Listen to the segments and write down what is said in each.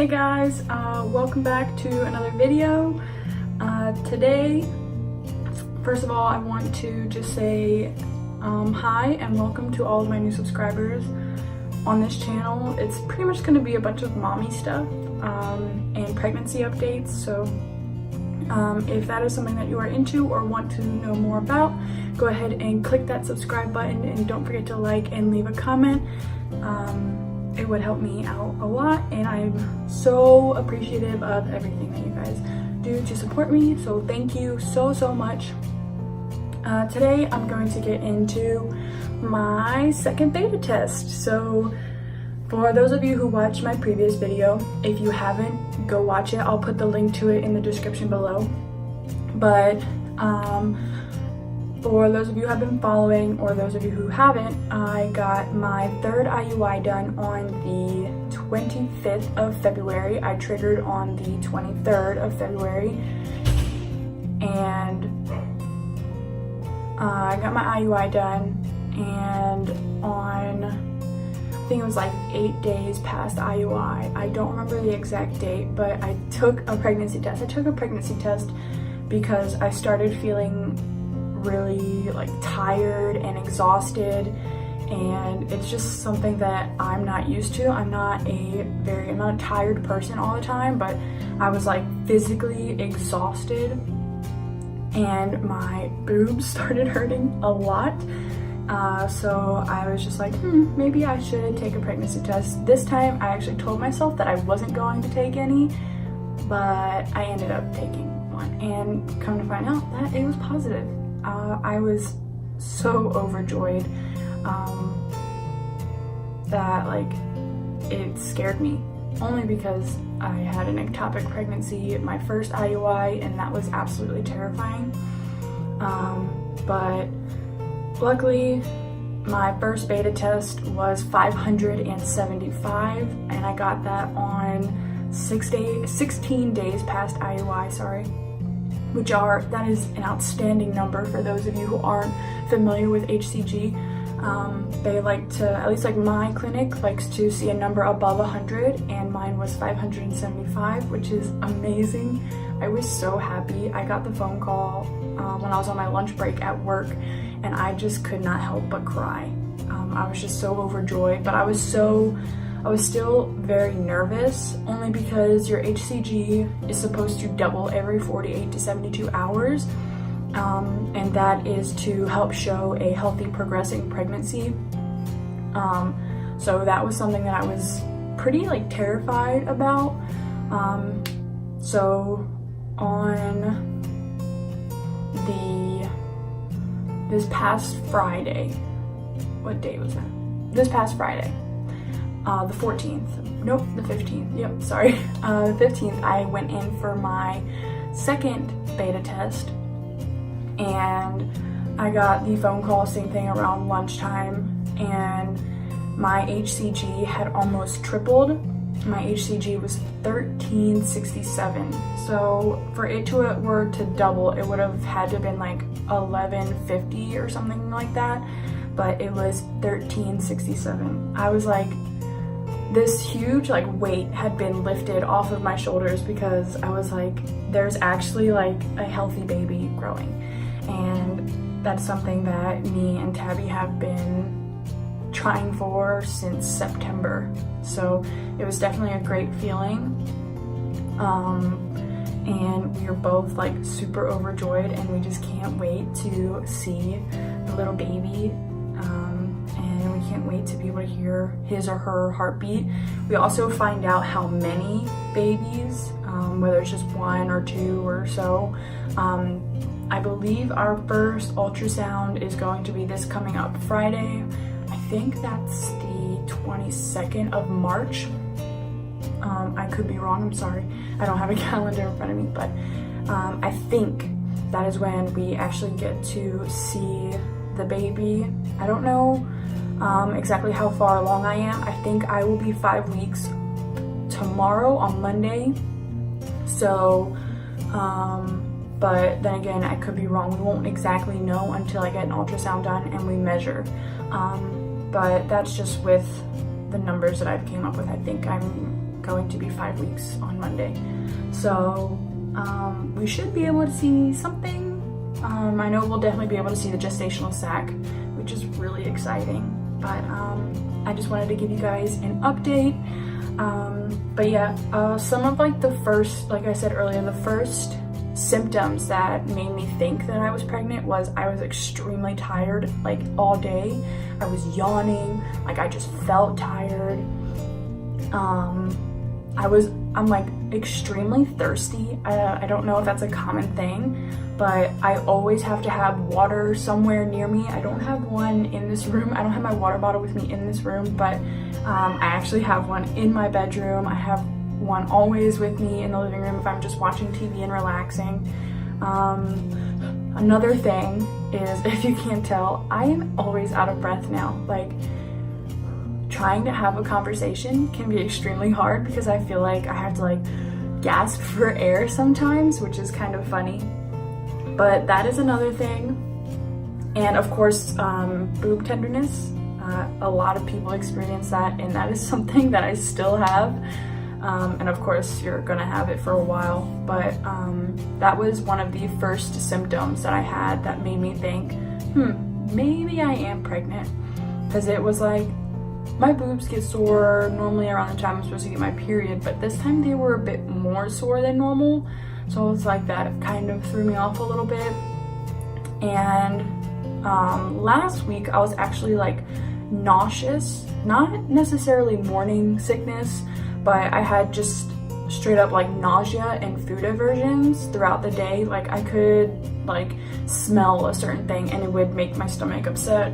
Hey guys, welcome back to another video. Today, first of all, I want to just say hi and welcome to all of my new subscribers on this channel. It's pretty much going to be a bunch of mommy stuff and pregnancy updates, so if that is something that you are into or want to know more about, go ahead and click that subscribe button and don't forget to like and leave a comment. It would help me out a lot, and I'm so appreciative of everything that you guys do to support me, so thank you so much. Today I'm going to get into my second beta test. So for those of you who watched my previous video, if you haven't, go watch it. I'll put the link to it in the description below. But for those of you who have been following, or those of you who haven't, I got my third IUI done on the 25th of February. I triggered on the 23rd of February. And I got my IUI done, and on, I think it was like 8 days past IUI. I don't remember the exact date, but I took a pregnancy test. I took a pregnancy test because I started feeling really like tired and exhausted, and it's just something that I'm not used to. I'm not a tired person all the time, but I was like physically exhausted and my boobs started hurting a lot. So I was just like, maybe I should take a pregnancy test. This time I actually told myself that I wasn't going to take any, but I ended up taking one, and come to find out that it was positive. I was so overjoyed that like it scared me, only because I had an ectopic pregnancy, my first IUI, and that was absolutely terrifying. But luckily my first beta test was 575, and I got that on 16 days past IUI, sorry. That is an outstanding number for those of you who aren't familiar with HCG. They like to, at least like my clinic likes to see a number above 100, and mine was 575, which is amazing. I was so happy. I got the phone call when I was on my lunch break at work, and I just could not help but cry. I was just so overjoyed, but I was still very nervous, only because your HCG is supposed to double every 48 to 72 hours, and that is to help show a healthy progressing pregnancy. So that was something that I was pretty like terrified about. So on this past Friday, what day was that? This past Friday. The 14th, nope, the 15th, yep, sorry. The 15th, I went in for my second beta test, and I got the phone call, same thing, around lunchtime, and my HCG had almost tripled. My HCG was 1367, so for it to double, it would have had to have been like 1150 or something like that, but it was 1367. I was like, this huge like weight had been lifted off of my shoulders, because I was like, there's actually like a healthy baby growing, and that's something that me and Tabby have been trying for since September. So it was definitely a great feeling, and we are both like super overjoyed, and we just can't wait to see the little baby. And we can't wait to be able to hear his or her heartbeat. We also find out how many babies, whether it's just one or two or so. I believe our first ultrasound is going to be this coming up Friday. I think that's the 22nd of March. I could be wrong, I'm sorry. I don't have a calendar in front of me, but I think that is when we actually get to see the baby. I don't know exactly how far along I am. I think I will be 5 weeks tomorrow on Monday. So, but then again, I could be wrong. We won't exactly know until I get an ultrasound done and we measure. But that's just with the numbers that I've came up with. I think I'm going to be 5 weeks on Monday. So we should be able to see something. I know we'll definitely be able to see the gestational sac, which is really exciting. But I just wanted to give you guys an update. But yeah, some of like the first, like I said earlier, the first symptoms that made me think that I was pregnant was I was extremely tired, like all day. I was yawning, like I just felt tired. I'm like extremely thirsty. I don't know if that's a common thing, but I always have to have water somewhere near me. I don't have one in this room. I don't have my water bottle with me in this room, but I actually have one in my bedroom. I have one always with me in the living room if I'm just watching TV and relaxing. Another thing is, if you can't tell, I am always out of breath now. Like, trying to have a conversation can be extremely hard because I feel like I have to like gasp for air sometimes, which is kind of funny. But that is another thing. And of course, boob tenderness. A lot of people experience that, and that is something that I still have. And of course, you're gonna have it for a while. But that was one of the first symptoms that I had that made me think, maybe I am pregnant. Because it was like, my boobs get sore normally around the time I'm supposed to get my period, but this time they were a bit more sore than normal. So it's like that kind of threw me off a little bit. And last week I was actually like nauseous, not necessarily morning sickness, but I had just straight up like nausea and food aversions throughout the day. Like I could like smell a certain thing and it would make my stomach upset.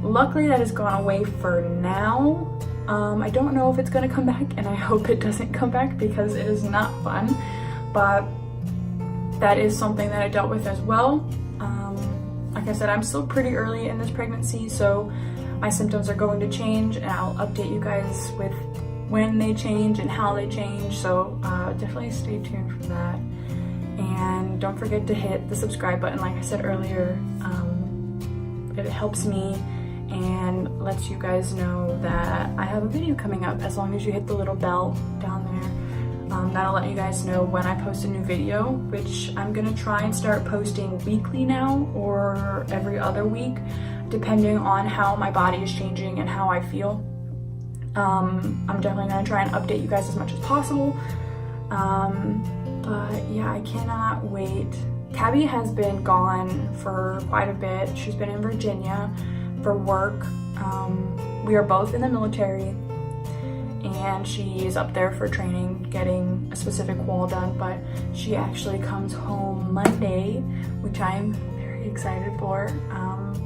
Luckily that has gone away for now. I don't know if it's gonna come back, and I hope it doesn't come back because it is not fun, but that is something that I dealt with as well. Like I said, I'm still pretty early in this pregnancy, so my symptoms are going to change, and I'll update you guys with when they change and how they change, so definitely stay tuned for that. And don't forget to hit the subscribe button. Like I said earlier, it helps me and lets you guys know that I have a video coming up, as long as you hit the little bell down there. That'll let you guys know when I post a new video, which I'm gonna try and start posting weekly now or every other week, depending on how my body is changing and how I feel. I'm definitely gonna try and update you guys as much as possible. But yeah, I cannot wait. Tabby has been gone for quite a bit. She's been in Virginia for work. We are both in the military, and she's up there for training, getting a specific wall done, but she actually comes home Monday, which I'm very excited for,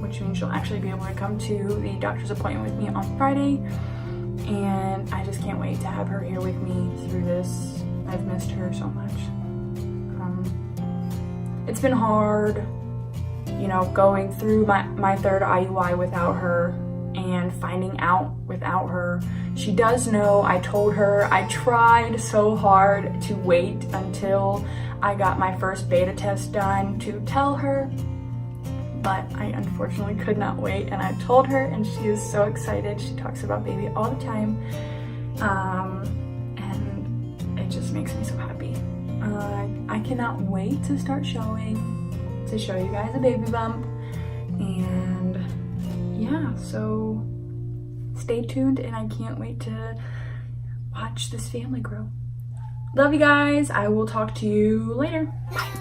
which means she'll actually be able to come to the doctor's appointment with me on Friday, and I just can't wait to have her here with me through this. I've missed her so much. It's been hard, you know, going through my third IUI without her and finding out without her. She does know. I told her. I tried so hard to wait until I got my first beta test done to tell her, but I unfortunately could not wait, and I told her, and she is so excited. She talks about baby all the time, and it just makes me so happy. I cannot wait to start to show you guys a baby bump, and yeah, so stay tuned, and I can't wait to watch this family grow. Love you guys. I will talk to you later. Bye.